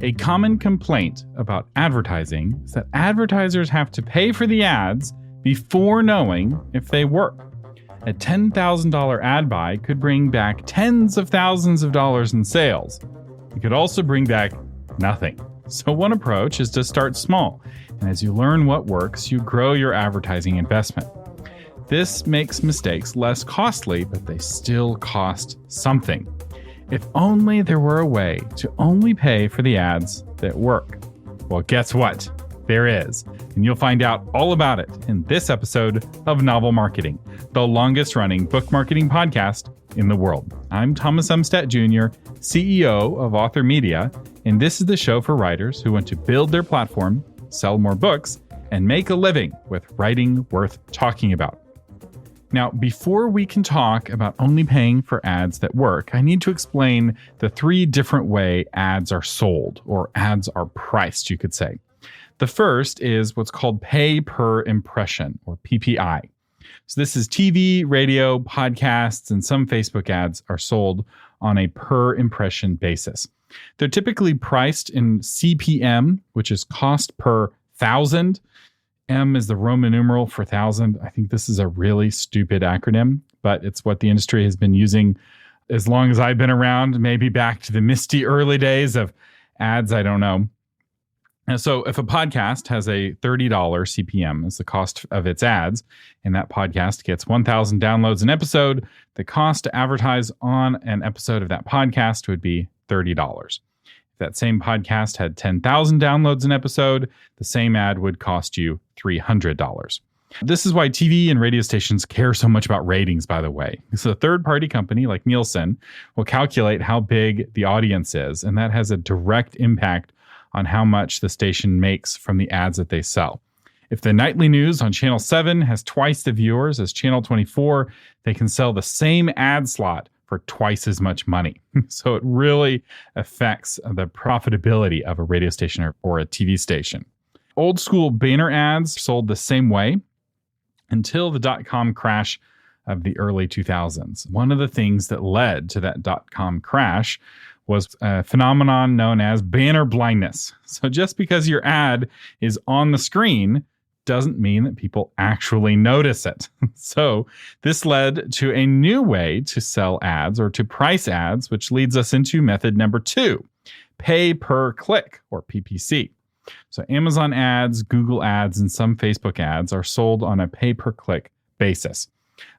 A common complaint about advertising is that advertisers have to pay for the ads before knowing if they work. A $10,000 ad buy could bring back tens of thousands of dollars in sales. It could also bring back nothing. So one approach is to start small, and as you learn what works, you grow your advertising investment. This makes mistakes less costly, but they still cost something. If only there were a way to only pay for the ads that work. Well, guess what? There is, and you'll find out all about it in this episode of Novel Marketing, the longest-running book marketing podcast in the world. I'm Thomas Umstattd Jr., CEO of Author Media, and this is the show for writers who want to build their platform, sell more books, and make a living with writing worth talking about. Now, before we can talk about only paying for ads that work, I need to explain the three different ways ads are sold, or ads are priced, you could say. The first is what's called pay per impression, or PPI. So this is TV, radio, podcasts, and some Facebook ads are sold on a per impression basis. They're typically priced in CPM, which is cost per thousand. M is the Roman numeral for thousand. I think this is a really stupid acronym, but it's what the industry has been using as long as I've been around, maybe back to the misty early days of ads, I don't know. And so if a podcast has a $30 CPM as the cost of its ads, and that podcast gets 1,000 downloads an episode, the cost to advertise on an episode of that podcast would be $30. If that same podcast had 10,000 downloads an episode, the same ad would cost you $300. This is why TV and radio stations care so much about ratings, by the way. So a third-party company like Nielsen will calculate how big the audience is, and that has a direct impact on how much the station makes from the ads that they sell. If the nightly news on Channel 7 has twice the viewers as Channel 24, they can sell the same ad slot for twice as much money. So it really affects the profitability of a radio station or a TV station. Old school banner ads sold the same way until the dot-com crash of the early 2000s. One of the things that led to that dot-com crash was a phenomenon known as banner blindness. So just because your ad is on the screen doesn't mean that people actually notice it. So this led to a new way to sell ads or to price ads, which leads us into method number 2, pay per click, or PPC. So Amazon ads, Google ads, and some Facebook ads are sold on a pay per click basis.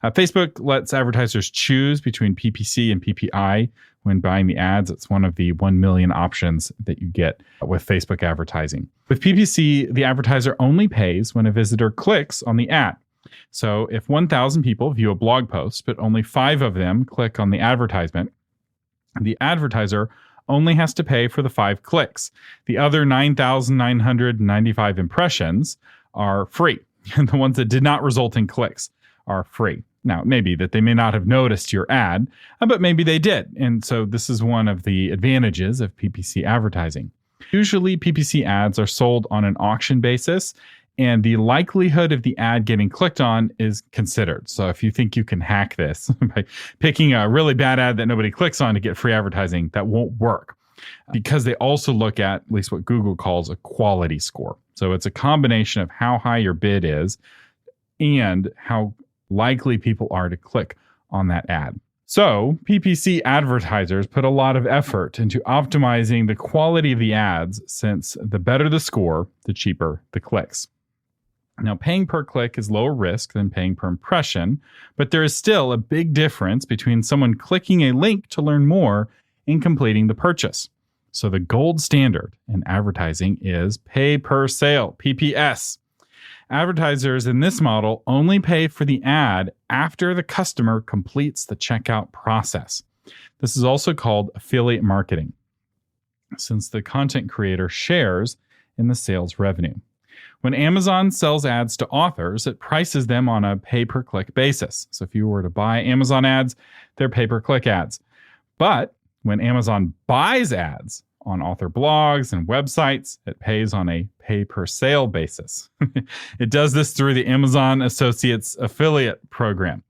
Facebook lets advertisers choose between PPC and PPI when buying the ads. It's one of the 1 million options that you get with Facebook advertising. With PPC, the advertiser only pays when a visitor clicks on the ad. So if 1,000 people view a blog post, but only 5 of them click on the advertisement, the advertiser only has to pay for the 5 clicks. The other 9,995 impressions are free. And the ones that did not result in clicks are free. Now, maybe that they may not have noticed your ad, but maybe they did. And so this is one of the advantages of PPC advertising. Usually, PPC ads are sold on an auction basis, and the likelihood of the ad getting clicked on is considered. So if you think you can hack this by picking a really bad ad that nobody clicks on to get free advertising, that won't work. Because they also look at least what Google calls a quality score. So it's a combination of how high your bid is and how likely people are to click on that ad. So PPC advertisers put a lot of effort into optimizing the quality of the ads, since the better the score, the cheaper the clicks. Now, paying per click is lower risk than paying per impression, but there is still a big difference between someone clicking a link to learn more and completing the purchase. So the gold standard in advertising is pay per sale, PPS. Advertisers in this model only pay for the ad after the customer completes the checkout process. This is also called affiliate marketing, since the content creator shares in the sales revenue. When Amazon sells ads to authors, it prices them on a pay-per-click basis. So if you were to buy Amazon ads, they're pay-per-click ads. But when Amazon buys ads on author blogs and websites, it pays on a pay-per-sale basis. It does this through the Amazon Associates affiliate program.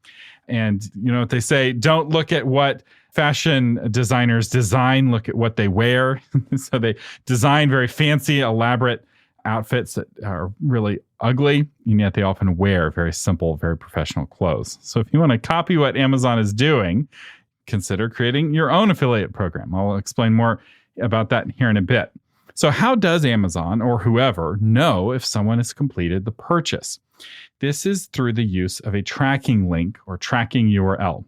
And you know what they say, don't look at what fashion designers design, look at what they wear. So they design very fancy, elaborate outfits that are really ugly, and yet they often wear very simple, very professional clothes. So if you want to copy what Amazon is doing, consider creating your own affiliate program. I'll explain more about that here in a bit. So how does Amazon or whoever know if someone has completed the purchase? This is through the use of a tracking link or tracking URL.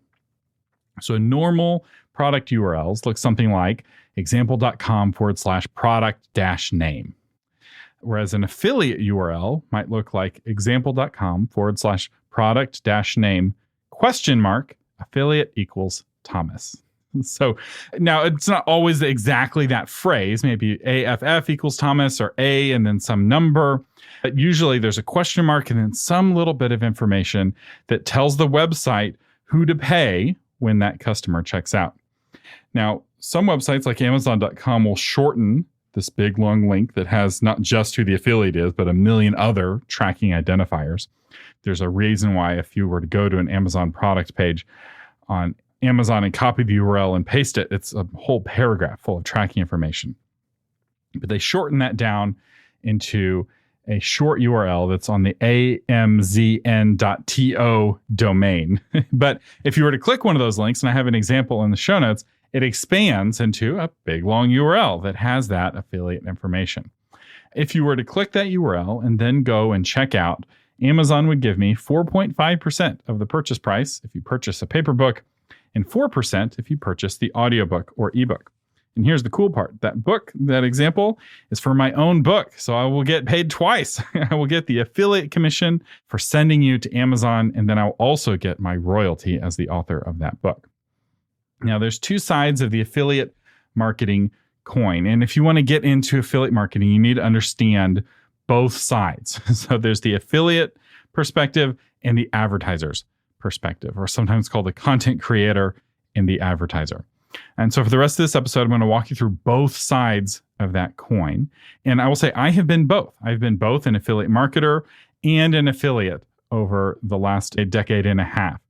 So normal product URLs look something like example.com/product-name. Whereas an affiliate URL might look like example.com/product-name ?affiliate equals Thomas. So now it's not always exactly that phrase. Maybe AFF equals Thomas or A and then some number. But usually there's a question mark and then some little bit of information that tells the website who to pay when that customer checks out. Now, some websites like Amazon.com will shorten this big long link that has not just who the affiliate is, but a million other tracking identifiers. There's a reason why if you were to go to an Amazon product page on Amazon and copy the URL and paste it, it's a whole paragraph full of tracking information. But they shorten that down into a short URL that's on the amzn.to domain. But if you were to click one of those links, and I have an example in the show notes, it expands into a big long URL that has that affiliate information. If you were to click that URL and then go and check out, Amazon would give me 4.5% of the purchase price if you purchase a paper book, and 4% if you purchase the audiobook or ebook. And here's the cool part. That book, that example, is for my own book. So I will get paid twice. I will get the affiliate commission for sending you to Amazon, and then I'll also get my royalty as the author of that book. Now, there's two sides of the affiliate marketing coin. And if you want to get into affiliate marketing, you need to understand both sides. So there's the affiliate perspective and the advertiser's perspective, or sometimes called the content creator and the advertiser. And so for the rest of this episode, I'm going to walk you through both sides of that coin. And I will say I have been both. I've been both an affiliate marketer and an affiliate over the last decade and a half.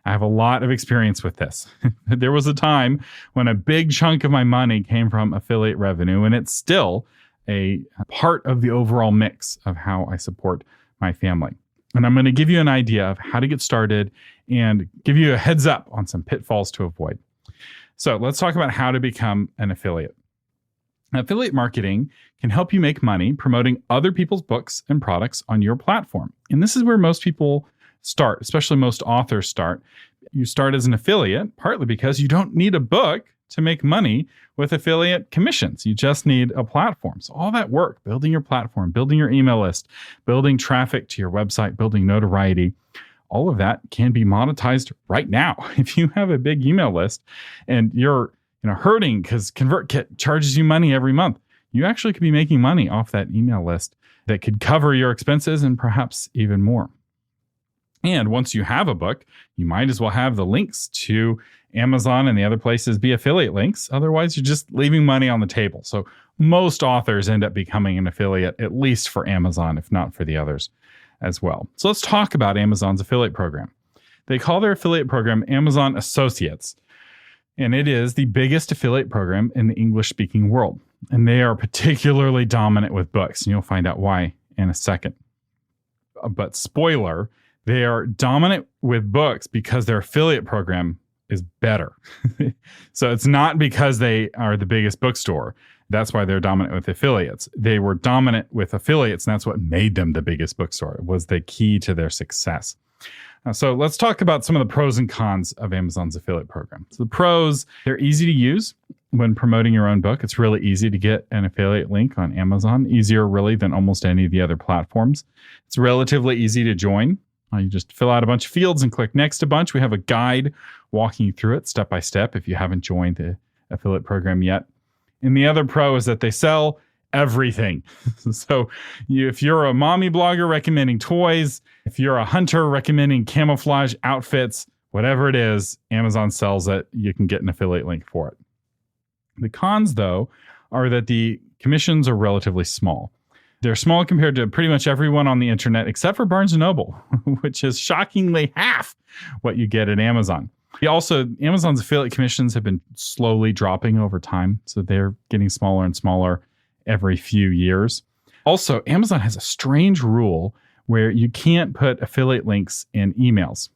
I have a lot of experience with this. There was a time when a big chunk of my money came from affiliate revenue, and it's still a part of the overall mix of how I support my family. And I'm going to give you an idea of how to get started and give you a heads up on some pitfalls to avoid. So let's talk about how to become an affiliate. Affiliate marketing can help you make money promoting other people's books and products on your platform. And this is where most people start, especially most authors start. You start as an affiliate, partly because you don't need a book to make money with affiliate commissions. You just need a platform. So all that work, building your platform, building your email list, building traffic to your website, building notoriety, all of that can be monetized right now. If you have a big email list and you're hurting because ConvertKit charges you money every month, you actually could be making money off that email list that could cover your expenses and perhaps even more. And once you have a book, you might as well have the links to Amazon and the other places be affiliate links. Otherwise, you're just leaving money on the table. So most authors end up becoming an affiliate, at least for Amazon, if not for the others as well. So let's talk about Amazon's affiliate program. They call their affiliate program Amazon Associates, and it is the biggest affiliate program in the English-speaking world. And they are particularly dominant with books, and you'll find out why in a second. But spoiler, they are dominant with books because their affiliate program is better. So it's not because they are the biggest bookstore. That's why they're dominant with affiliates. They were dominant with affiliates, and that's what made them the biggest bookstore. It was the key to their success. So let's talk about some of the pros and cons of Amazon's affiliate program. So the pros, they're easy to use when promoting your own book. It's really easy to get an affiliate link on Amazon, easier really than almost any of the other platforms. It's relatively easy to join. You just fill out a bunch of fields and click next a bunch. We have a guide walking you through it step by step if you haven't joined the affiliate program yet. And the other pro is that they sell everything. So if you're a mommy blogger recommending toys, if you're a hunter recommending camouflage outfits, whatever it is, Amazon sells it. You can get an affiliate link for it. The cons, though, are that the commissions are relatively small. They're small compared to pretty much everyone on the internet, except for Barnes & Noble, which is shockingly half what you get at Amazon. Amazon's affiliate commissions have been slowly dropping over time. So they're getting smaller and smaller every few years. Also, Amazon has a strange rule where you can't put affiliate links in emails,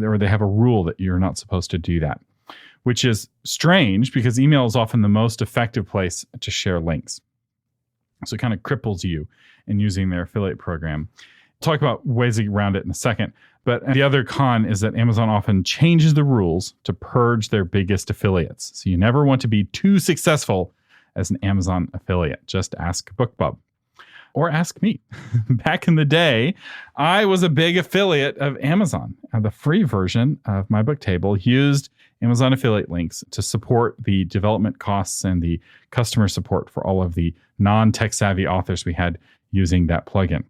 or they have a rule that you're not supposed to do that, which is strange because email is often the most effective place to share links. So it kind of cripples you in using their affiliate program. I'll talk about ways around it in a second. But the other con is that Amazon often changes the rules to purge their biggest affiliates. So you never want to be too successful as an Amazon affiliate. Just ask BookBub. Or ask me. Back in the day, I was a big affiliate of Amazon. The free version of my book table used Amazon affiliate links to support the development costs and the customer support for all of the non-tech savvy authors we had using that plugin.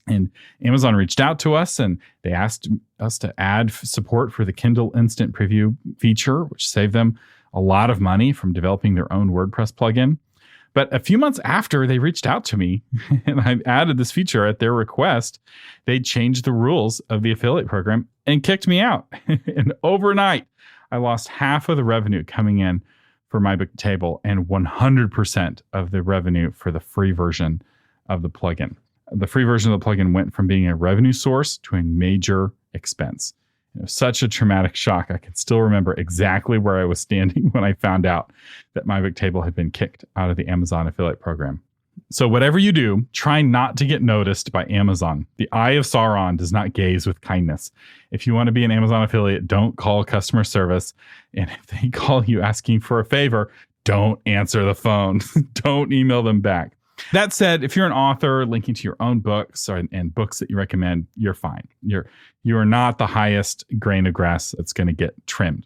And Amazon reached out to us and they asked us to add support for the Kindle Instant Preview feature, which saved them a lot of money from developing their own WordPress plugin. But a few months after they reached out to me and I added this feature at their request, they changed the rules of the affiliate program and kicked me out. And overnight, I lost half of the revenue coming in for my book table and 100% of the revenue for the free version of the plugin. The free version of the plugin went from being a revenue source to a major expense. It was such a traumatic shock. I can still remember exactly where I was standing when I found out that my book table had been kicked out of the Amazon affiliate program. So whatever you do, try not to get noticed by Amazon. The eye of Sauron does not gaze with kindness. If you want to be an Amazon affiliate, don't call customer service. And if they call you asking for a favor, don't answer the phone. Don't email them back. That said, if you're an author linking to your own books and books that you recommend, you're fine. You are not the highest grain of grass that's going to get trimmed.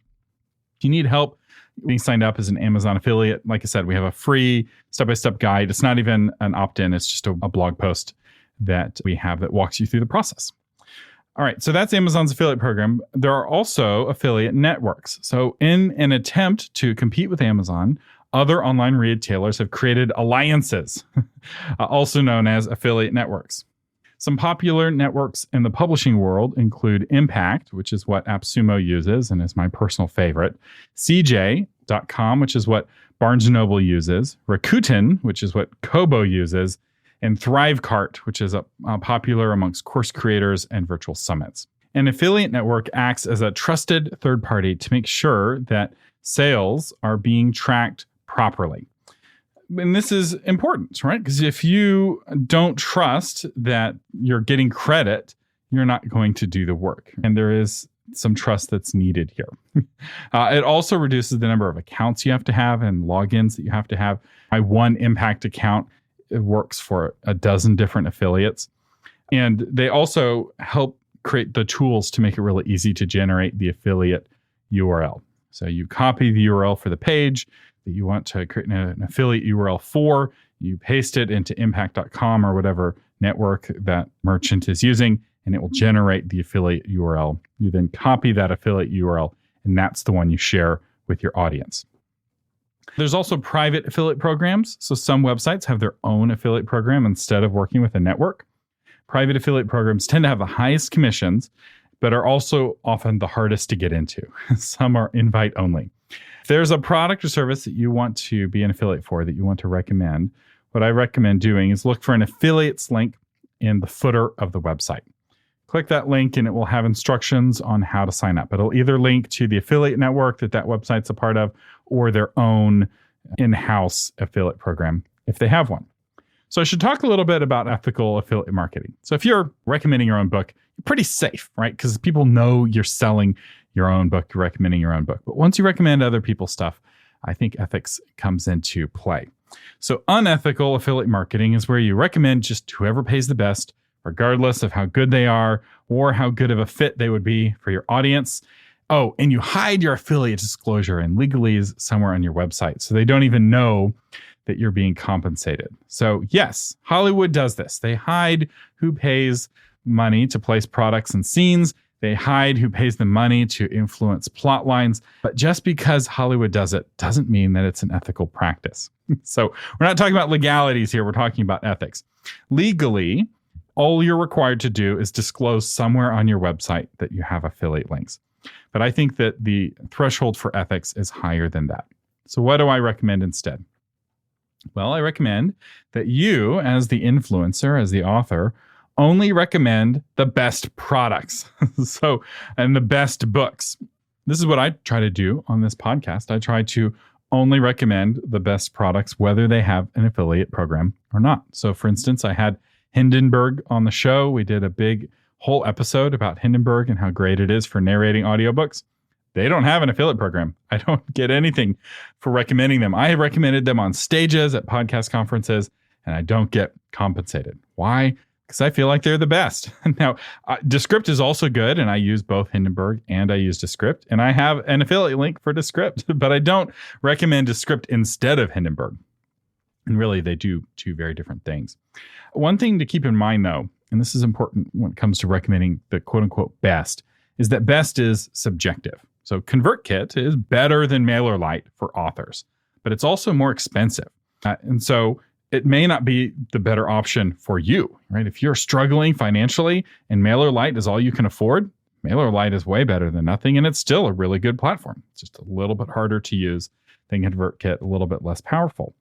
If you need help being signed up as an Amazon affiliate, like I said, we have a free step-by-step guide. It's not even an opt-in. It's just a blog post that we have that walks you through the process. All right, so that's Amazon's affiliate program. There are also affiliate networks. So in an attempt to compete with Amazon, other online retailers have created alliances, also known as affiliate networks. Some popular networks in the publishing world include Impact, which is what AppSumo uses and is my personal favorite, CJ.com, which is what Barnes & Noble uses, Rakuten, which is what Kobo uses, and Thrivecart, which is popular amongst course creators and virtual summits. An affiliate network acts as a trusted third party to make sure that sales are being tracked properly. And this is important, right? Because if you don't trust that you're getting credit, you're not going to do the work. And there is some trust that's needed here. It also reduces the number of accounts you have to have and logins that you have to have. My one Impact account, it works for a dozen different affiliates. And they also help create the tools to make it really easy to generate the affiliate URL. So you copy the URL for the page that you want to create an affiliate URL for, you paste it into impact.com or whatever network that merchant is using, and it will generate the affiliate URL. You then copy that affiliate URL, and that's the one you share with your audience. There's also private affiliate programs. So some websites have their own affiliate program instead of working with a network. Private affiliate programs tend to have the highest commissions, but are also often the hardest to get into. Some are invite only. If there's a product or service that you want to be an affiliate for, that you want to recommend, what I recommend doing is look for an affiliates link in the footer of the website. Click that link and it will have instructions on how to sign up. It'll either link to the affiliate network that website's a part of or their own in-house affiliate program if they have one. So I should talk a little bit about ethical affiliate marketing. So if you're recommending your own book, you're pretty safe, right? Because people know you're selling your own book, you're recommending your own book. But once you recommend other people's stuff, I think ethics comes into play. So unethical affiliate marketing is where you recommend just whoever pays the best, regardless of how good they are or how good of a fit they would be for your audience. Oh, and you hide your affiliate disclosure and legalese somewhere on your website, so they don't even know that you're being compensated. So yes, Hollywood does this. They hide who pays money to place products and scenes. They hide who pays the money to influence plot lines. But just because Hollywood does it doesn't mean that it's an ethical practice. So we're not talking about legalities here. We're talking about ethics. Legally, all you're required to do is disclose somewhere on your website that you have affiliate links. But I think that the threshold for ethics is higher than that. So what do I recommend instead? Well, I recommend that you, as the influencer, as the author, only recommend the best products. And the best books. This is what I try to do on this podcast. I try to only recommend the best products, whether they have an affiliate program or not. So for instance, I had Hindenburg on the show. We did a big whole episode about Hindenburg and how great it is for narrating audiobooks. They don't have an affiliate program. I don't get anything for recommending them. I have recommended them on stages at podcast conferences, and I don't get compensated. Why? Because I feel like they're the best. Now, Descript is also good, and I use both Hindenburg and I use Descript, and I have an affiliate link for Descript, but I don't recommend Descript instead of Hindenburg. And really, they do two very different things. One thing to keep in mind, though, and this is important when it comes to recommending the quote-unquote best, is that best is subjective. So ConvertKit is better than MailerLite for authors, but it's also more expensive. And so it may not be the better option for you, right? If you're struggling financially and MailerLite is all you can afford, MailerLite is way better than nothing, and it's still a really good platform. It's just a little bit harder to use than ConvertKit, a little bit less powerful.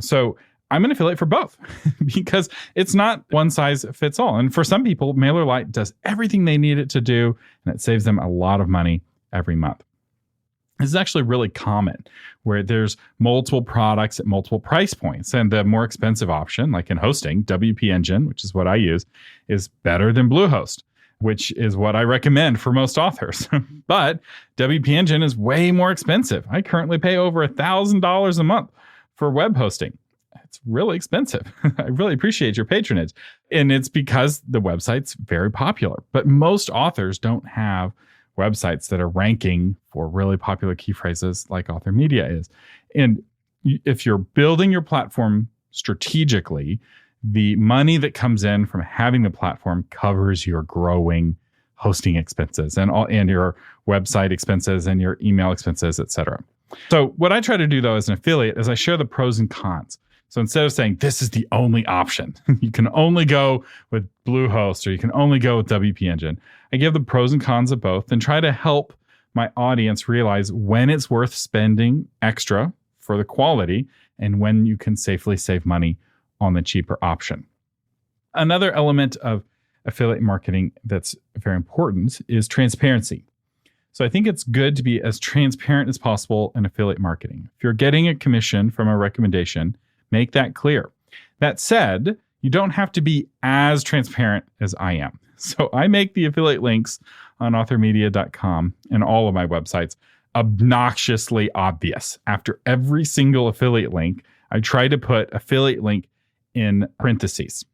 So I'm an affiliate for both because it's not one size fits all. And for some people, MailerLite does everything they need it to do, and it saves them a lot of money every month. This is actually really common where there's multiple products at multiple price points. And the more expensive option, like in hosting, WP Engine, which is what I use, is better than Bluehost, which is what I recommend for most authors. But WP Engine is way more expensive. I currently pay over $1,000 a month for web hosting. It's really expensive. I really appreciate your patronage. And it's because the website's very popular. But most authors don't have websites that are ranking for really popular key phrases like Author Media is. And if you're building your platform strategically, the money that comes in from having the platform covers your growing hosting expenses and your website expenses and your email expenses, et cetera. So what I try to do, though, as an affiliate is I share the pros and cons. So instead of saying this is the only option, you can only go with Bluehost or you can only go with WP Engine, I give the pros and cons of both and try to help my audience realize when it's worth spending extra for the quality and when you can safely save money on the cheaper option. Another element of affiliate marketing that's very important is transparency. So I think it's good to be as transparent as possible in affiliate marketing. If you're getting a commission from a recommendation, make that clear. That said, you don't have to be as transparent as I am. So I make the affiliate links on authormedia.com and all of my websites obnoxiously obvious. After every single affiliate link, I try to put affiliate link in parentheses.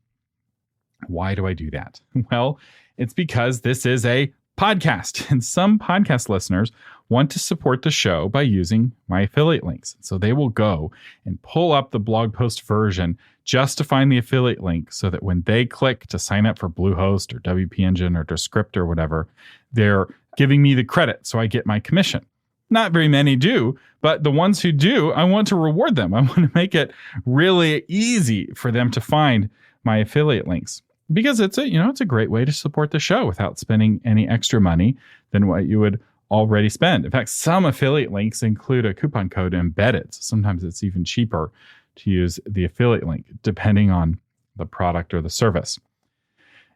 Why do I do that? Well, it's because this is a podcast, and some podcast listeners want to support the show by using my affiliate links. So they will go and pull up the blog post version just to find the affiliate link so that when they click to sign up for Bluehost or WP Engine or Descript or whatever, they're giving me the credit so I get my commission. Not very many do, but the ones who do, I want to reward them. I want to make it really easy for them to find my affiliate links because it's a great way to support the show without spending any extra money than what you would already spend. In fact, some affiliate links include a coupon code embedded. So sometimes it's even cheaper to use the affiliate link depending on the product or the service.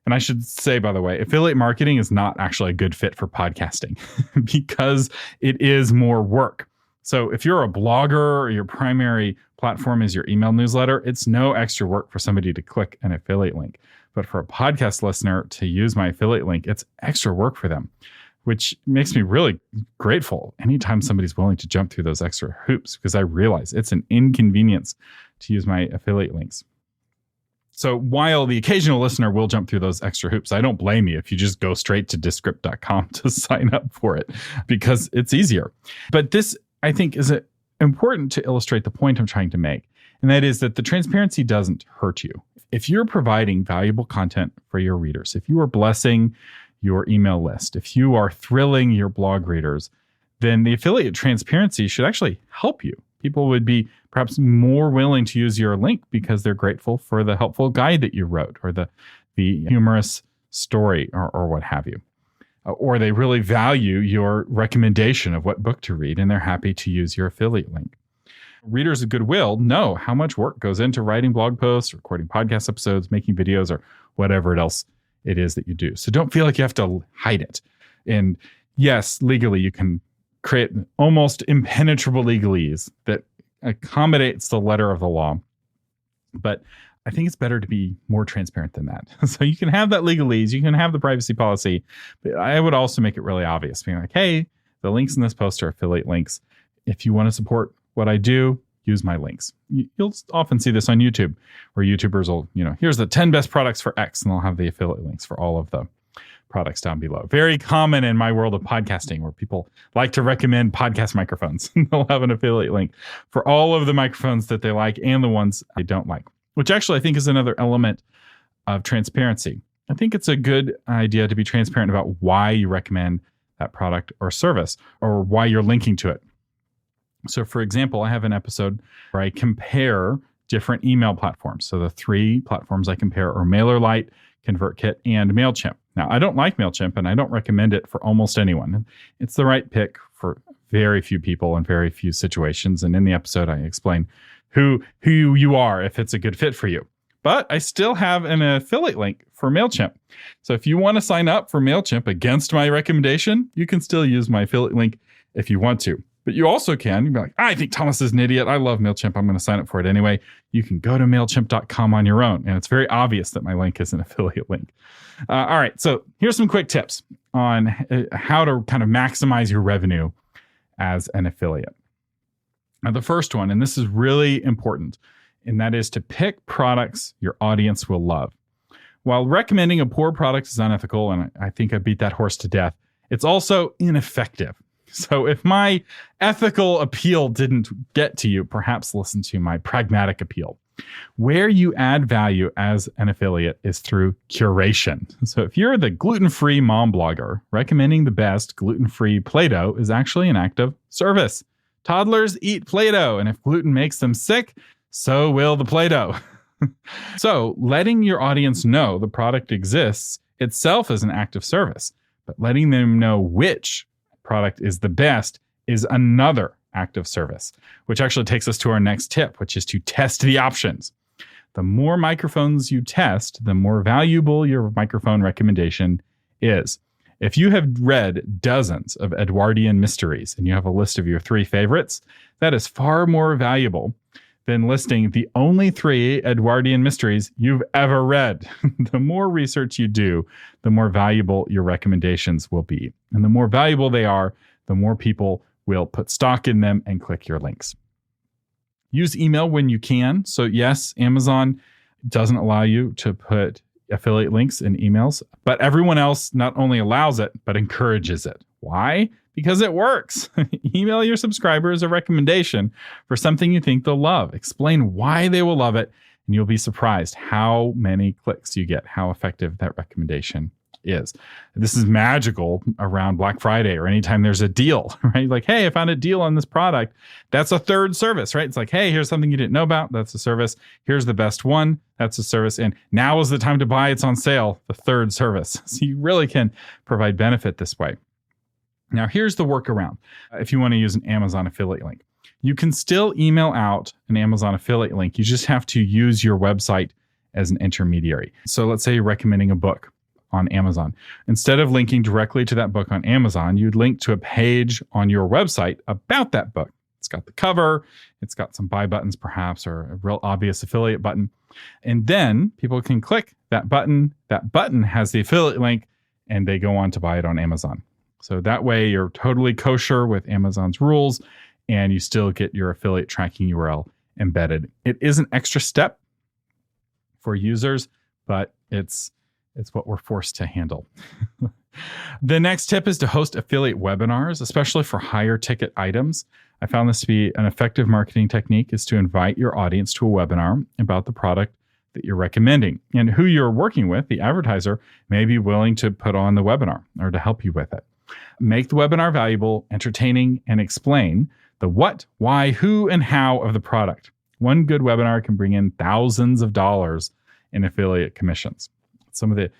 And I should say, by the way, affiliate marketing is not actually a good fit for podcasting because it is more work. So if you're a blogger or your primary platform is your email newsletter, it's no extra work for somebody to click an affiliate link. But for a podcast listener to use my affiliate link, it's extra work for them, which makes me really grateful anytime somebody's willing to jump through those extra hoops because I realize it's an inconvenience to use my affiliate links. So while the occasional listener will jump through those extra hoops, I don't blame you if you just go straight to Descript.com to sign up for it because it's easier. But this, I think, is important to illustrate the point I'm trying to make. And that is that the transparency doesn't hurt you. If you're providing valuable content for your readers, if you are blessing your email list, if you are thrilling your blog readers, then the affiliate transparency should actually help you. People would be perhaps more willing to use your link because they're grateful for the helpful guide that you wrote or the humorous story or what have you. or they really value your recommendation of what book to read, and they're happy to use your affiliate link. Readers of goodwill know how much work goes into writing blog posts, recording podcast episodes, making videos, or whatever else it is that you do. So don't feel like you have to hide it. And yes, legally, you can create almost impenetrable legalese that accommodates the letter of the law. But I think it's better to be more transparent than that. So you can have that legalese, you can have the privacy policy, but I would also make it really obvious, being like, hey, the links in this post are affiliate links. If you want to support what I do, use my links. You'll often see this on YouTube, where YouTubers will, here's the 10 best products for X, and they'll have the affiliate links for all of the products down below. Very common in my world of podcasting, where people like to recommend podcast microphones. They'll have an affiliate link for all of the microphones that they like and the ones I don't like, which actually I think is another element of transparency. I think it's a good idea to be transparent about why you recommend that product or service, or why you're linking to it. So for example, I have an episode where I compare different email platforms. So the 3 platforms I compare are MailerLite, ConvertKit, and MailChimp. Now, I don't like MailChimp, and I don't recommend it for almost anyone. It's the right pick for very few people in very few situations. And in the episode, I explain who you are if it's a good fit for you. But I still have an affiliate link for MailChimp. So if you want to sign up for MailChimp against my recommendation, you can still use my affiliate link if you want to. But you also can. You'd be like, I think Thomas is an idiot. I love MailChimp. I'm going to sign up for it anyway. You can go to MailChimp.com on your own. And it's very obvious that my link is an affiliate link. All right. So here's some quick tips on how to kind of maximize your revenue as an affiliate. Now, the first one, and this is really important, and that is to pick products your audience will love. While recommending a poor product is unethical, and I think I beat that horse to death, it's also ineffective. So if my ethical appeal didn't get to you, perhaps listen to my pragmatic appeal. Where you add value as an affiliate is through curation. So if you're the gluten-free mom blogger, recommending the best gluten-free Play-Doh is actually an act of service. Toddlers eat Play-Doh, and if gluten makes them sick, so will the Play-Doh. So letting your audience know the product exists itself is an act of service, but letting them know which product is the best is another act of service, which actually takes us to our next tip, which is to test the options. The more microphones you test, the more valuable your microphone recommendation is. If you have read dozens of Edwardian mysteries and you have a list of your 3 favorites, that is far more valuable than listing the only 3 Edwardian mysteries you've ever read. The more research you do, the more valuable your recommendations will be. And the more valuable they are, the more people will put stock in them and click your links. Use email when you can. So yes, Amazon doesn't allow you to put affiliate links in emails, but everyone else not only allows it, but encourages it. Why? Because it works. Email your subscribers a recommendation for something you think they'll love. Explain why they will love it, and you'll be surprised how many clicks you get, how effective that recommendation is. This is magical around Black Friday or anytime there's a deal, right? Like, hey, I found a deal on this product. That's a third service, right? It's like, hey, here's something you didn't know about. That's a service. Here's the best one. That's a service. And now is the time to buy. It's on sale. The third service. So you really can provide benefit this way. Now, here's the workaround. If you want to use an Amazon affiliate link, you can still email out an Amazon affiliate link. You just have to use your website as an intermediary. So let's say you're recommending a book on Amazon. Instead of linking directly to that book on Amazon, you'd link to a page on your website about that book. It's got the cover, it's got some buy buttons perhaps, or a real obvious affiliate button. And then people can click that button. That button has the affiliate link and they go on to buy it on Amazon. So that way you're totally kosher with Amazon's rules and you still get your affiliate tracking URL embedded. It is an extra step for users, but it's what we're forced to handle. The next tip is to host affiliate webinars, especially for higher ticket items. I found this to be an effective marketing technique, is to invite your audience to a webinar about the product that you're recommending. And who you're working with, the advertiser, may be willing to put on the webinar or to help you with it. Make the webinar valuable, entertaining, and explain the what, why, who, and how of the product. One good webinar can bring in thousands of dollars in affiliate commissions. Some of the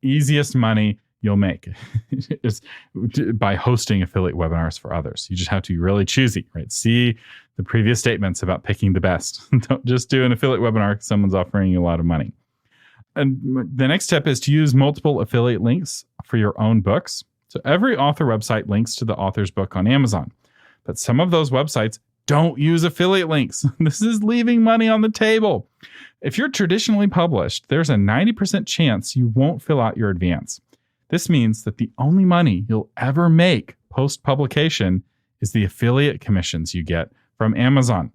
easiest money you'll make is by hosting affiliate webinars for others. You just have to be really choosy, right? See the previous statements about picking the best. Don't just do an affiliate webinar because someone's offering you a lot of money. And the next step is to use multiple affiliate links for your own books. So every author website links to the author's book on Amazon, but some of those websites don't use affiliate links. This is leaving money on the table. If you're traditionally published, there's a 90% chance you won't fill out your advance. This means that the only money you'll ever make post-publication is the affiliate commissions you get from Amazon.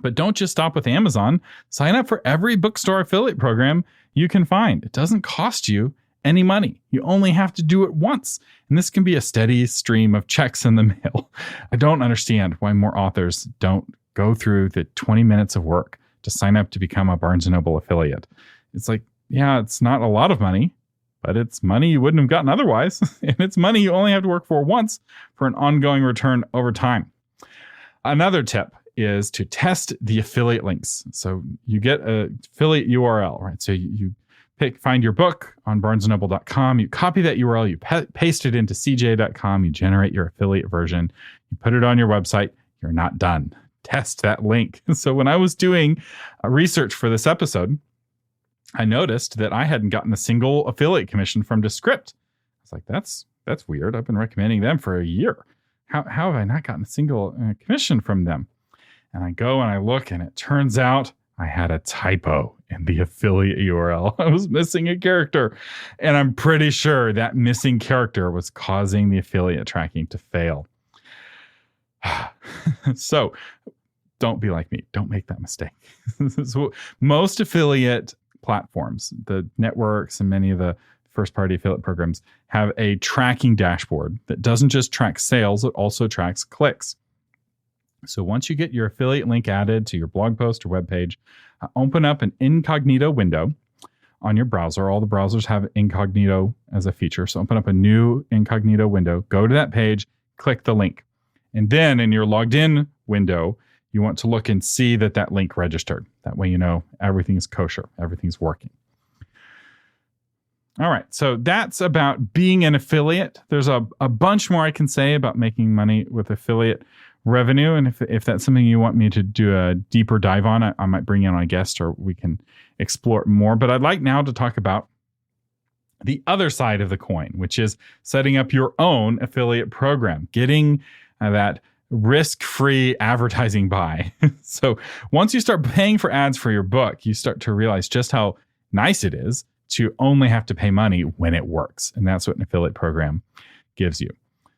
But don't just stop with Amazon. Sign up for every bookstore affiliate program you can find. It doesn't cost you any money. You only have to do it once. And this can be a steady stream of checks in the mail. I don't understand why more authors don't go through the 20 minutes of work to sign up to become a Barnes & Noble affiliate. It's like, yeah, it's not a lot of money, but it's money you wouldn't have gotten otherwise. And it's money you only have to work for once for an ongoing return over time. Another tip is to test the affiliate links. So you get an affiliate URL, right? So you find your book on barnesandnoble.com, you copy that URL, you paste it into cj.com, you generate your affiliate version, you put it on your website. You're not done. Test that link. So when I was doing research for this episode, I noticed that I hadn't gotten a single affiliate commission from Descript. I was like, that's weird. I've been recommending them for a year. How have I not gotten a single commission from them? And I go and I look, and it turns out I had a typo in the affiliate URL. I was missing a character. And I'm pretty sure that missing character was causing the affiliate tracking to fail. So don't be like me. Don't make that mistake. So most affiliate platforms, the networks and many of the first-party affiliate programs, have a tracking dashboard that doesn't just track sales, it also tracks clicks. So once you get your affiliate link added to your blog post or web page, open up an incognito window on your browser. All the browsers have incognito as a feature. So open up a new incognito window, go to that page, click the link. And then in your logged in window, you want to look and see that link registered. That way you know everything's kosher, everything's working. All right, so that's about being an affiliate. There's a bunch more I can say about making money with affiliate revenue. And if that's something you want me to do a deeper dive on, I might bring in a guest or we can explore it more. But I'd like now to talk about the other side of the coin, which is setting up your own affiliate program, getting that risk-free advertising buy. So once you start paying for ads for your book, you start to realize just how nice it is to only have to pay money when it works. And that's what an affiliate program gives you.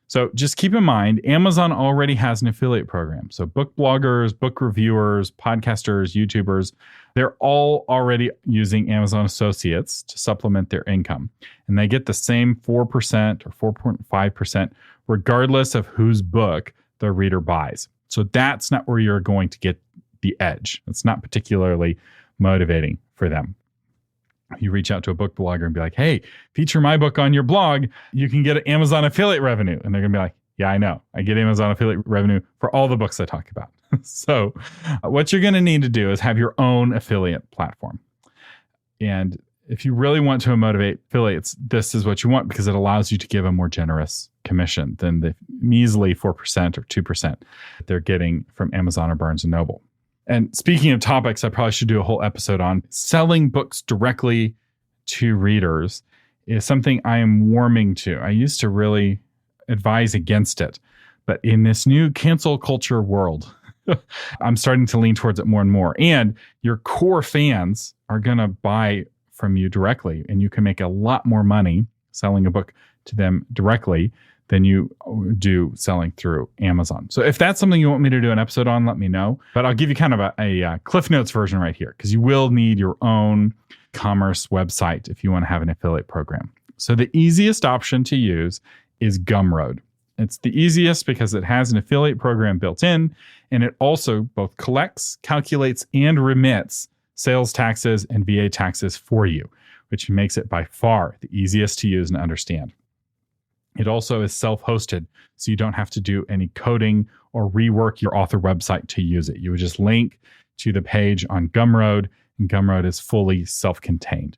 So just keep in mind, Amazon already has an affiliate program. So book bloggers, book reviewers, podcasters, YouTubers, they're all already using Amazon Associates to supplement their income. And they get the same 4% or 4.5% regardless of whose book the reader buys. So that's not where you're going to get the edge. It's not particularly motivating for them. You reach out to a book blogger and be like, hey, feature my book on your blog, you can get Amazon affiliate revenue. And they're going to be like, yeah, I know. I get Amazon affiliate revenue for all the books I talk about. So what you're going to need to do is have your own affiliate platform. And if you really want to motivate affiliates, this is what you want because it allows you to give a more generous commission than the measly 4% or 2% they're getting from Amazon or Barnes & Noble. And speaking of topics, I probably should do a whole episode on selling books directly to readers is something I am warming to. I used to really advise against it, but in this new cancel culture world, I'm starting to lean towards it more and more. And your core fans are going to buy from you directly, and you can make a lot more money selling a book to them directly than you do selling through Amazon. So if that's something you want me to do an episode on, let me know. But I'll give you kind of a Cliff Notes version right here, because you will need your own commerce website if you want to have an affiliate program. So the easiest option to use is Gumroad. It's the easiest because it has an affiliate program built in, and it also both collects, calculates, and remits sales taxes and VA taxes for you, which makes it by far the easiest to use and understand. It also is self-hosted, so you don't have to do any coding or rework your author website to use it. You would just link to the page on Gumroad, and Gumroad is fully self-contained.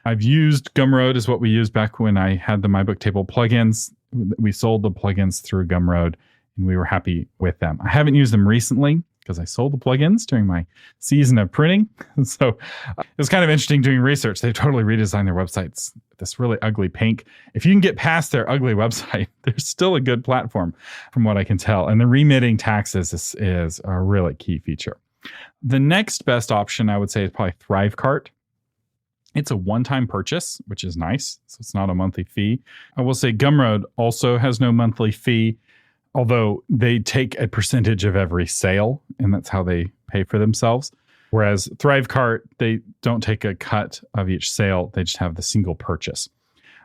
I've used Gumroad is what we used back when I had the My Book Table plugins. We sold the plugins through Gumroad and we were happy with them. I haven't used them recently because I sold the plugins during my season of printing. So it was kind of interesting doing research. They've totally redesigned their websites. This really ugly pink. If you can get past their ugly website, there's still a good platform from what I can tell. And the remitting taxes is a really key feature. The next best option I would say is probably Thrivecart. It's a one-time purchase, which is nice. So it's not a monthly fee. I will say Gumroad also has no monthly fee, although they take a percentage of every sale, and that's how they pay for themselves. Whereas Thrivecart, they don't take a cut of each sale. They just have the single purchase.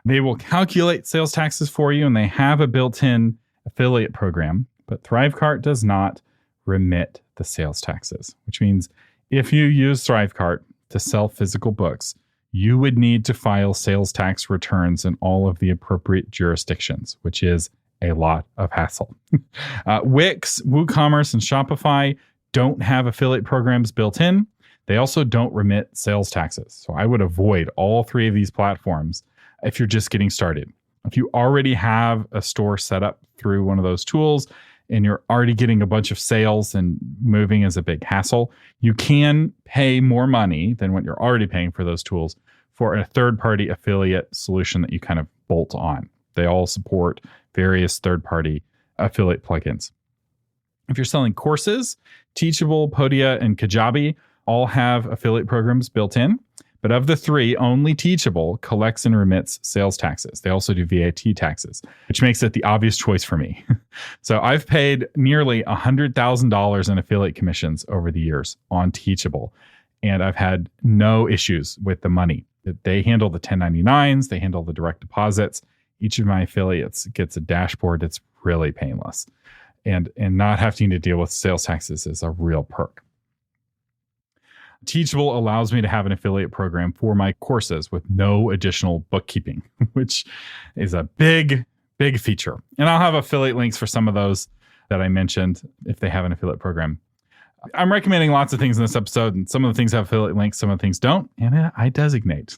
They will calculate sales taxes for you, and they have a built-in affiliate program, but Thrivecart does not remit the sales taxes, which means if you use Thrivecart to sell physical books, you would need to file sales tax returns in all of the appropriate jurisdictions, which is a lot of hassle. Wix, WooCommerce, and Shopify don't have affiliate programs built in. They also don't remit sales taxes. So I would avoid all three of these platforms if you're just getting started. If you already have a store set up through one of those tools and you're already getting a bunch of sales and moving is a big hassle, you can pay more money than what you're already paying for those tools for a third-party affiliate solution that you kind of bolt on. They all support various third-party affiliate plugins. If you're selling courses, Teachable, Podia, and Kajabi all have affiliate programs built in. But of the three, only Teachable collects and remits sales taxes. They also do VAT taxes, which makes it the obvious choice for me. So I've paid nearly $100,000 in affiliate commissions over the years on Teachable, and I've had no issues with the money. They handle the 1099s, they handle the direct deposits. Each of my affiliates gets a dashboard that's really painless. And not having to deal with sales taxes is a real perk. Teachable allows me to have an affiliate program for my courses with no additional bookkeeping, which is a big, big feature. And I'll have affiliate links for some of those that I mentioned if they have an affiliate program. I'm recommending lots of things in this episode, and some of the things have affiliate links, some of the things don't, and I designate.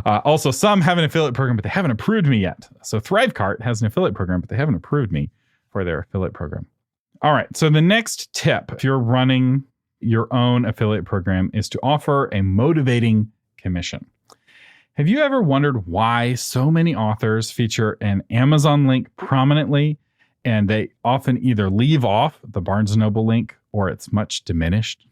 Also, some have an affiliate program, but they haven't approved me yet. So Thrivecart has an affiliate program, but they haven't approved me for their affiliate program. All right, so the next tip, if you're running your own affiliate program, is to offer a motivating commission. Have you ever wondered why so many authors feature an Amazon link prominently, and they often either leave off the Barnes & Noble link or it's much diminished?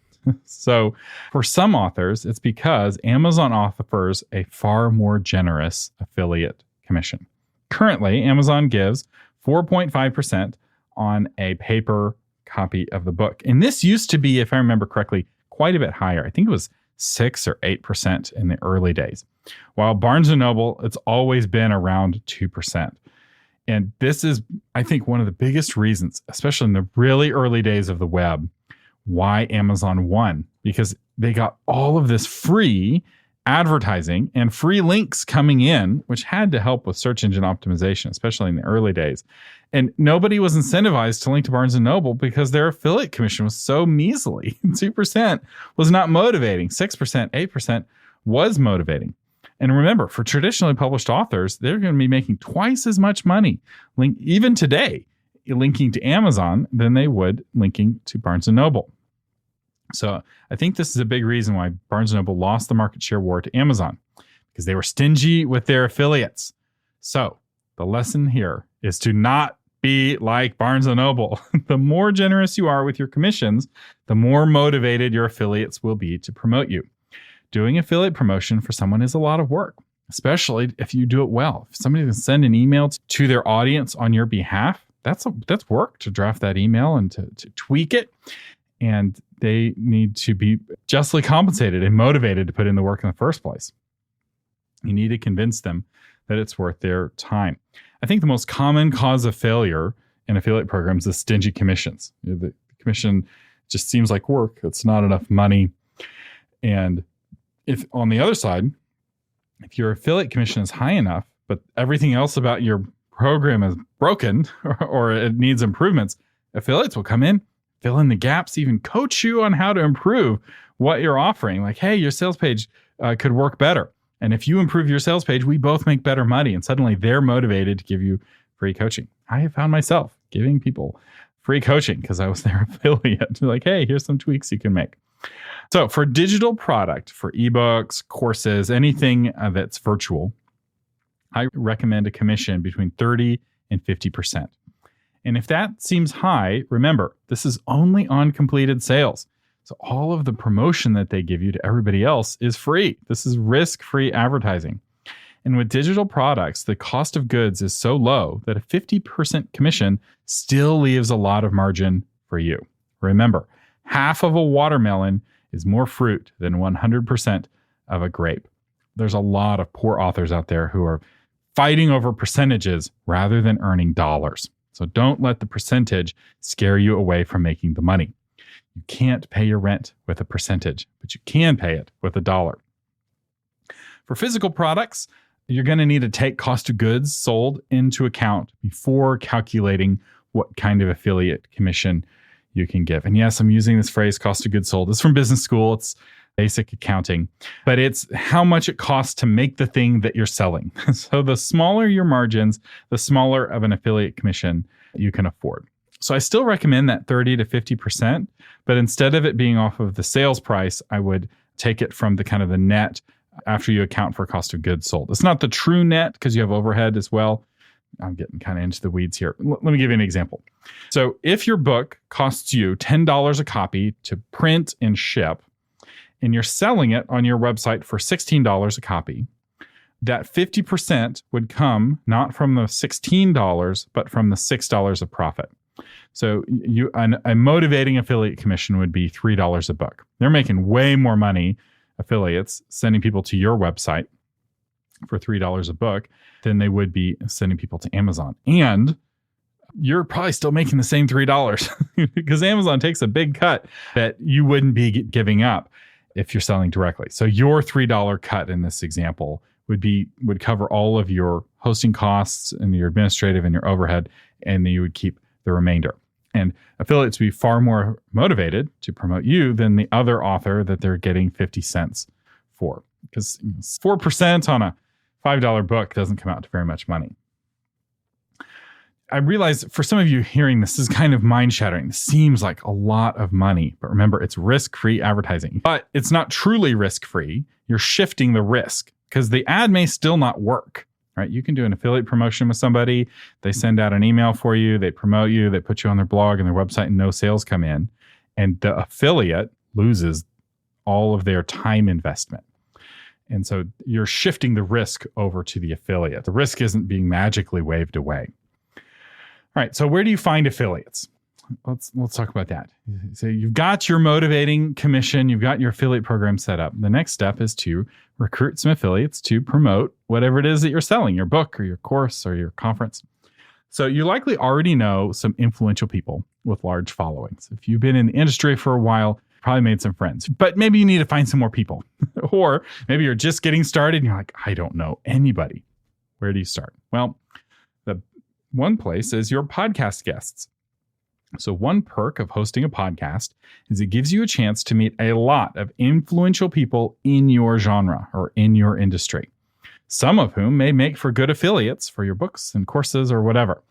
So for some authors, it's because Amazon offers a far more generous affiliate commission. Currently, Amazon gives 4.5% on a paper copy of the book. And this used to be, if I remember correctly, quite a bit higher. I think it was 6 or 8% in the early days. While Barnes & Noble, it's always been around 2%. And this is, I think, one of the biggest reasons, especially in the really early days of the web, why Amazon won. Because they got all of this free advertising and free links coming in, which had to help with search engine optimization, especially in the early days. And nobody was incentivized to link to Barnes & Noble because their affiliate commission was so measly. 2% was not motivating. 6%, 8% was motivating. And remember, for traditionally published authors, they're going to be making twice as much money, even today, linking to Amazon than they would linking to Barnes & Noble. So I think this is a big reason why Barnes & Noble lost the market share war to Amazon, because they were stingy with their affiliates. So the lesson here is to not be like Barnes & Noble. The more generous you are with your commissions, the more motivated your affiliates will be to promote you. Doing affiliate promotion for someone is a lot of work, especially if you do it well. If somebody can send an email to their audience on your behalf, that's work to draft that email and to tweak it. And they need to be justly compensated and motivated to put in the work in the first place. You need to convince them that it's worth their time. I think the most common cause of failure in affiliate programs is stingy commissions. The commission just seems like work. It's not enough money. And if on the other side, if your affiliate commission is high enough, but everything else about your program is broken or it needs improvements, affiliates will come in, fill in the gaps, even coach you on how to improve what you're offering. Like, hey, your sales page could work better. And if you improve your sales page, we both make better money, and suddenly they're motivated to give you free coaching. I have found myself giving people free coaching because I was their affiliate. Like, hey, here's some tweaks you can make. So for digital product, for ebooks, courses, anything that's virtual, I recommend a commission between 30 and 50%. And if that seems high, remember, this is only on completed sales. So all of the promotion that they give you to everybody else is free. This is risk-free advertising. And with digital products, the cost of goods is so low that a 50% commission still leaves a lot of margin for you. Remember, half of a watermelon is more fruit than 100% of a grape. There's a lot of poor authors out there who are fighting over percentages rather than earning dollars. So don't let the percentage scare you away from making the money. You can't pay your rent with a percentage, but you can pay it with $1. For physical products, you're going to need to take cost of goods sold into account before calculating what kind of affiliate commission you can give. And yes, I'm using this phrase, cost of goods sold. It's from business school. It's basic accounting, but it's how much it costs to make the thing that you're selling. So the smaller your margins, the smaller of an affiliate commission you can afford. So I still recommend that 30 to 50%, but instead of it being off of the sales price, I would take it from the kind of the net after you account for cost of goods sold. It's not the true net because you have overhead as well. I'm getting kind of into the weeds here. Let me give you an example. So if your book costs you $10 a copy to print and ship, and you're selling it on your website for $16 a copy, that 50% would come not from the $16, but from the $6 of profit. So a motivating affiliate commission would be $3 a book. They're making way more money, affiliates, sending people to your website for $3 a book than they would be sending people to Amazon. And you're probably still making the same $3 because Amazon takes a big cut that you wouldn't be giving up if you're selling directly. So your $3 cut in this example would cover all of your hosting costs and your administrative and your overhead, and then you would keep the remainder. And affiliates would be far more motivated to promote you than the other author that they're getting 50 cents for, because 4% on a $5 book doesn't come out to very much money. I realize for some of you hearing this is kind of mind-shattering. This seems like a lot of money, but remember, it's risk-free advertising. But it's not truly risk-free. You're shifting the risk because the ad may still not work, right? You can do an affiliate promotion with somebody. They send out an email for you. They promote you. They put you on their blog and their website, and no sales come in. And the affiliate loses all of their time investment. And so you're shifting the risk over to the affiliate. The risk isn't being magically waved away. All right, so where do you find affiliates? Let's talk about that. So you've got your motivating commission, you've got your affiliate program set up. The next step is to recruit some affiliates to promote whatever it is that you're selling, your book or your course or your conference. So you likely already know some influential people with large followings. If you've been in the industry for a while, you probably made some friends, but maybe you need to find some more people. Or maybe you're just getting started and you're like, I don't know anybody. Where do you start? Well, the one place is your podcast guests. So one perk of hosting a podcast is it gives you a chance to meet a lot of influential people in your genre or in your industry, some of whom may make for good affiliates for your books and courses or whatever.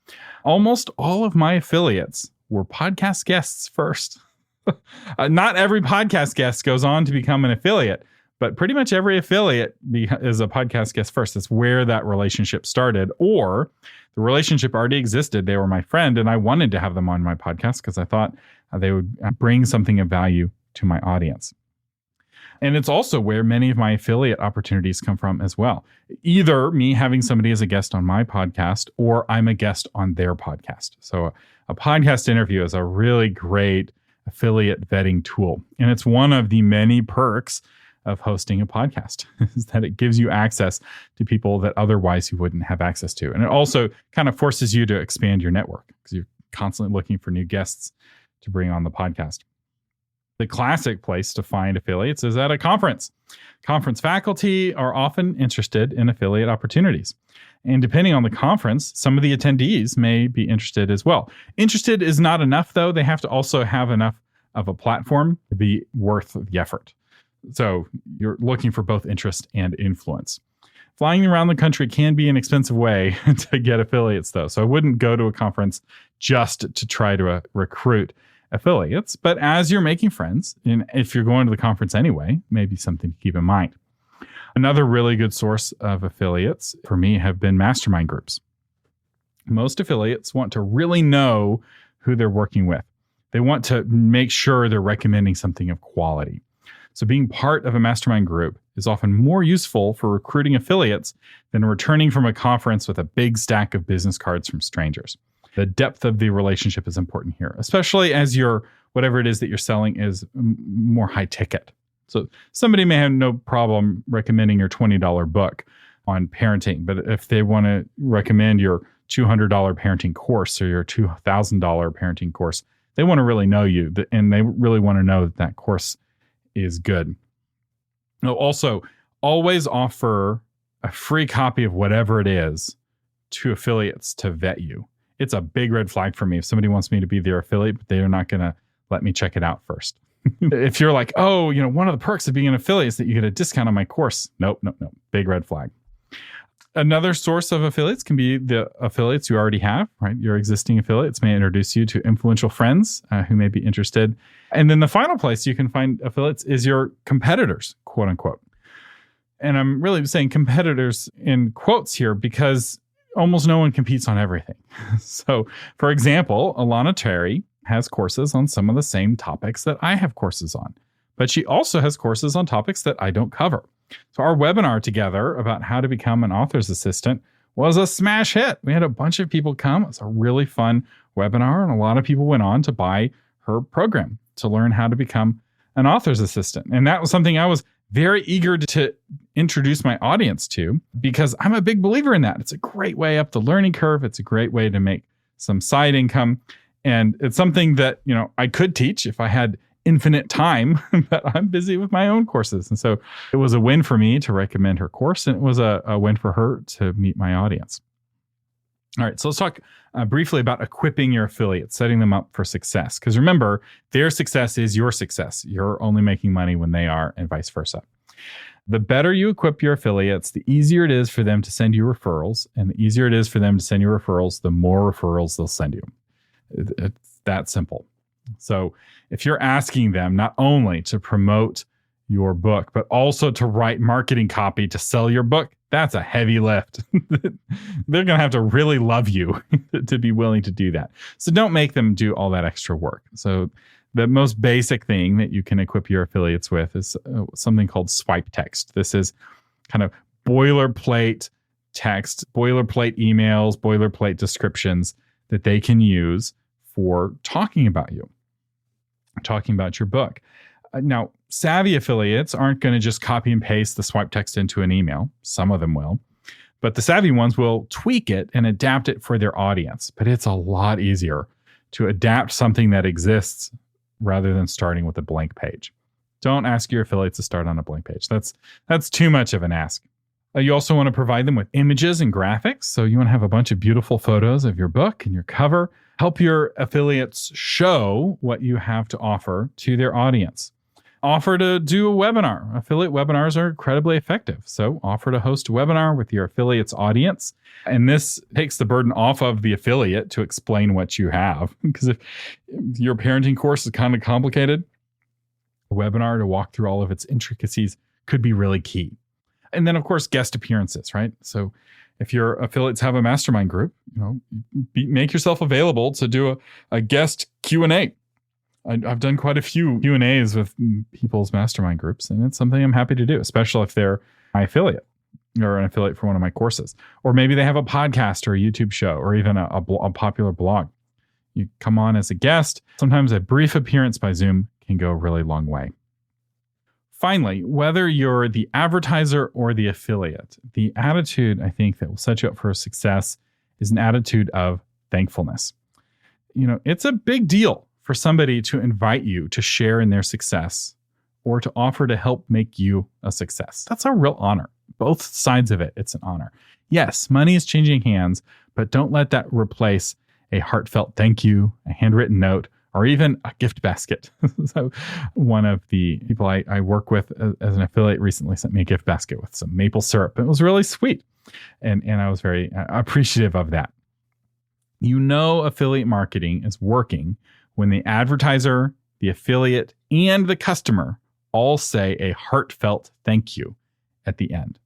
Almost all of my affiliates were podcast guests first. Not every podcast guest goes on to become an affiliate, but pretty much every affiliate is a podcast guest first. That's where that relationship started, or the relationship already existed. They were my friend, and I wanted to have them on my podcast because I thought they would bring something of value to my audience. And it's also where many of my affiliate opportunities come from as well. Either me having somebody as a guest on my podcast, or I'm a guest on their podcast. So a podcast interview is a really great affiliate vetting tool. And it's one of the many perks of hosting a podcast is that it gives you access to people that otherwise you wouldn't have access to. And it also kind of forces you to expand your network because you're constantly looking for new guests to bring on the podcast. The classic place to find affiliates is at a conference. Conference faculty are often interested in affiliate opportunities. And depending on the conference, some of the attendees may be interested as well. Interested is not enough, though. They have to also have enough of a platform to be worth the effort. So you're looking for both interest and influence. Flying around the country can be an expensive way to get affiliates, though. So I wouldn't go to a conference just to try to recruit affiliates. But as you're making friends, and if you're going to the conference anyway, maybe something to keep in mind. Another really good source of affiliates for me have been mastermind groups. Most affiliates want to really know who they're working with. They want to make sure they're recommending something of quality. So being part of a mastermind group is often more useful for recruiting affiliates than returning from a conference with a big stack of business cards from strangers. The depth of the relationship is important here, especially as whatever it is that you're selling is more high ticket. So somebody may have no problem recommending your $20 book on parenting, but if they want to recommend your $200 parenting course or your $2,000 parenting course, they want to really know you, and they really want to know that course is good. Now, also, always offer a free copy of whatever it is to affiliates to vet you. It's a big red flag for me if somebody wants me to be their affiliate, but they're not going to let me check it out first. If you're like, oh, one of the perks of being an affiliate is that you get a discount on my course. Nope. Big red flag. Another source of affiliates can be the affiliates you already have, right? Your existing affiliates may introduce you to influential friends who may be interested. And then the final place you can find affiliates is your competitors, quote unquote. And I'm really saying competitors in quotes here because almost no one competes on everything. So, for example, Alana Terry has courses on some of the same topics that I have courses on, but she also has courses on topics that I don't cover. So our webinar together about how to become an author's assistant was a smash hit. We had a bunch of people come. It was a really fun webinar, and a lot of people went on to buy her program to learn how to become an author's assistant. And that was something I was very eager to introduce my audience to because I'm a big believer in that. It's a great way up the learning curve. It's a great way to make some side income. And it's something that, I could teach if I had infinite time, but I'm busy with my own courses. And so it was a win for me to recommend her course, and it was a win for her to meet my audience. All right, so let's talk briefly about equipping your affiliates, setting them up for success. Because remember, their success is your success. You're only making money when they are, and vice versa. The better you equip your affiliates, the easier it is for them to send you referrals. And the easier it is for them to send you referrals, the more referrals they'll send you. It's that simple. So if you're asking them not only to promote your book, but also to write marketing copy to sell your book, that's a heavy lift. They're going to have to really love you to be willing to do that. So don't make them do all that extra work. So the most basic thing that you can equip your affiliates with is something called swipe text. This is kind of boilerplate text, boilerplate emails, boilerplate descriptions that they can use for talking about you, talking about your book. Now, savvy affiliates aren't going to just copy and paste the swipe text into an email. Some of them will, but the savvy ones will tweak it and adapt it for their audience. But it's a lot easier to adapt something that exists rather than starting with a blank page. Don't ask your affiliates to start on a blank page. That's too much of an ask. You also want to provide them with images and graphics. So you want to have a bunch of beautiful photos of your book and your cover. Help your affiliates show what you have to offer to their audience. Offer to do a webinar. Affiliate webinars are incredibly effective. So offer to host a webinar with your affiliate's audience. And this takes the burden off of the affiliate to explain what you have. Because if your parenting course is kind of complicated, a webinar to walk through all of its intricacies could be really key. And then, of course, guest appearances, right? So if your affiliates have a mastermind group, make yourself available to do a guest Q&A. I've done quite a few Q&As with people's mastermind groups, and it's something I'm happy to do, especially if they're my affiliate or an affiliate for one of my courses. Or maybe they have a podcast or a YouTube show or even a popular blog. You come on as a guest. Sometimes a brief appearance by Zoom can go a really long way. Finally, whether you're the advertiser or the affiliate, the attitude I think that will set you up for success is an attitude of thankfulness. It's a big deal for somebody to invite you to share in their success or to offer to help make you a success. That's a real honor. Both sides of it, it's an honor. Yes, money is changing hands, but don't let that replace a heartfelt thank you, a handwritten note, or even a gift basket. So one of the people I work with as an affiliate recently sent me a gift basket with some maple syrup. It was really sweet. And I was very appreciative of that. You know, affiliate marketing is working when the advertiser, the affiliate, and the customer all say a heartfelt thank you at the end.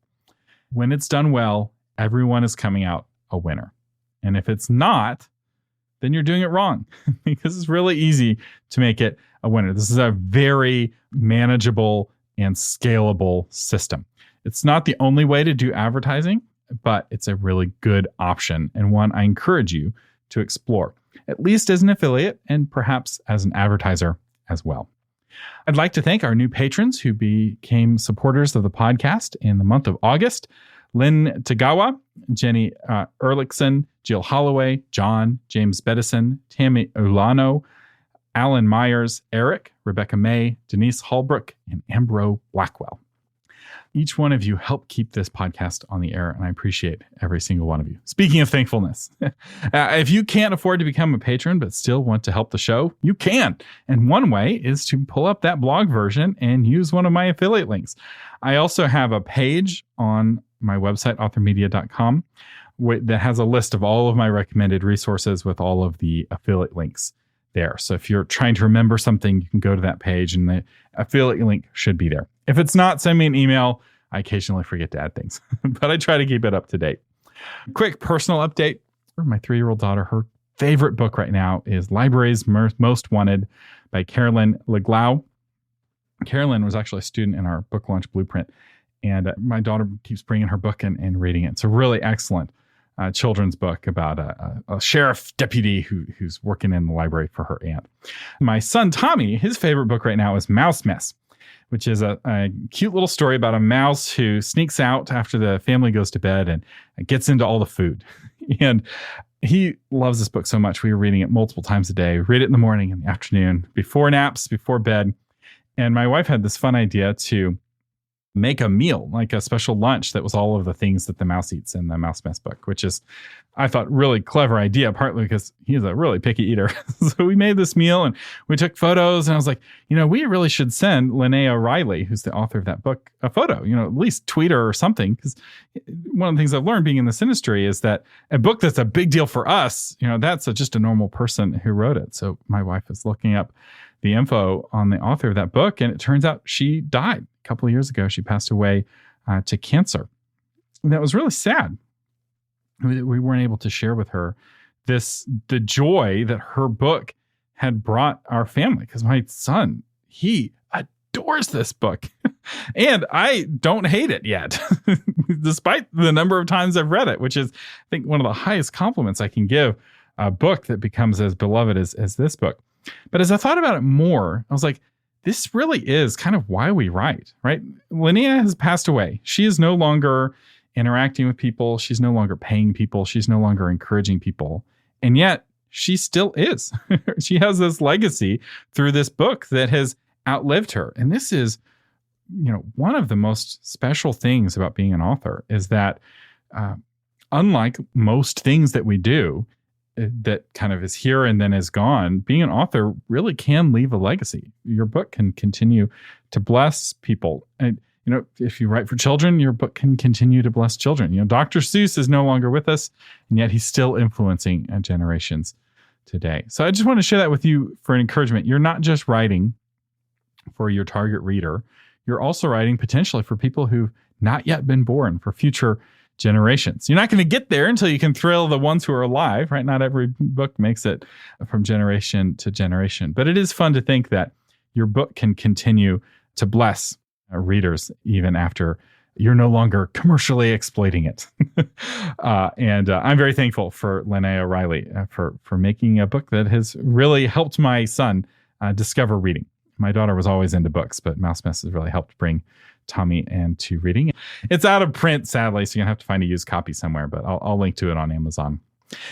When it's done well, everyone is coming out a winner. And if it's not, then you're doing it wrong because it's really easy to make it a winner. This is a very manageable and scalable system. It's not the only way to do advertising, but it's a really good option and one I encourage you to explore, at least as an affiliate and perhaps as an advertiser as well. I'd like to thank our new patrons who became supporters of the podcast in the month of August. Lynn Tagawa, Jenny Ehrlichson, Jill Holloway, John, James Bedison, Tammy Ulano, Alan Myers, Eric, Rebecca May, Denise Hallbrook, and Ambro Blackwell. Each one of you help keep this podcast on the air, and I appreciate every single one of you. Speaking of thankfulness, if you can't afford to become a patron but still want to help the show, you can. And one way is to pull up that blog version and use one of my affiliate links. I also have a page on my website, authormedia.com, that has a list of all of my recommended resources with all of the affiliate links there. So if you're trying to remember something, you can go to that page and the affiliate link should be there. If it's not, send me an email. I occasionally forget to add things, but I try to keep it up to date. Quick personal update for my 3-year-old daughter. Her favorite book right now is Libraries Most Wanted by Carolyn Leglau. Carolyn was actually a student in our book launch blueprint, and my daughter keeps bringing her book and reading it. It's a really excellent children's book about a sheriff deputy who's working in the library for her aunt. My son, Tommy, his favorite book right now is Mouse Mess, which is a cute little story about a mouse who sneaks out after the family goes to bed and gets into all the food. And he loves this book so much. We were reading it multiple times a day. Read it in the morning, in the afternoon, before naps, before bed. And my wife had this fun idea to make a meal, like a special lunch that was all of the things that the mouse eats in the Mouse Mess book, which is, I thought, really clever idea, partly because he's a really picky eater. So we made this meal and we took photos, and I was like, we really should send Linnea Riley, who's the author of that book, a photo, at least tweet her or something. Because one of the things I've learned being in this industry is that a book that's a big deal for us, that's just a normal person who wrote it. So my wife is looking up the info on the author of that book, and it turns out she died a couple of years ago. She passed away to cancer. And that was really sad. We weren't able to share with her the joy that her book had brought our family, because my son, he adores this book. And I don't hate it yet, despite the number of times I've read it, which is, I think, one of the highest compliments I can give a book that becomes as beloved as this book. But as I thought about it more, I was like, this really is kind of why we write, right? Linnea has passed away. She is no longer interacting with people. She's no longer paying people. She's no longer encouraging people. And yet she still is. She has this legacy through this book that has outlived her. And this is, one of the most special things about being an author is that unlike most things that we do, that kind of is here and then is gone, being an author really can leave a legacy. Your book can continue to bless people. And, if you write for children, your book can continue to bless children. Dr. Seuss is no longer with us, and yet he's still influencing generations today. So I just want to share that with you for an encouragement. You're not just writing for your target reader. You're also writing potentially for people who've not yet been born, for future generations. You're not going to get there until you can thrill the ones who are alive, right? Not every book makes it from generation to generation, but it is fun to think that your book can continue to bless readers even after you're no longer commercially exploiting it. And I'm very thankful for Linnea Riley for making a book that has really helped my son discover reading. My daughter was always into books, but Mouse Mess has really helped bring Tommy into reading. It's out of print, sadly, so you're going to have to find a used copy somewhere, but I'll link to it on Amazon.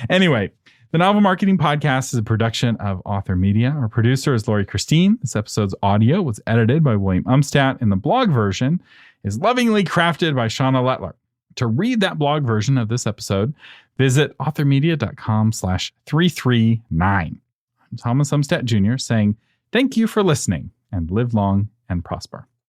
Anyway, the Novel Marketing Podcast is a production of Author Media. Our producer is Lori Christine. This episode's audio was edited by William Umstattd, and the blog version is lovingly crafted by Shauna Lettler. To read that blog version of this episode, visit authormedia.com/339. Thomas Umstattd Jr. saying, thank you for listening and live long and prosper.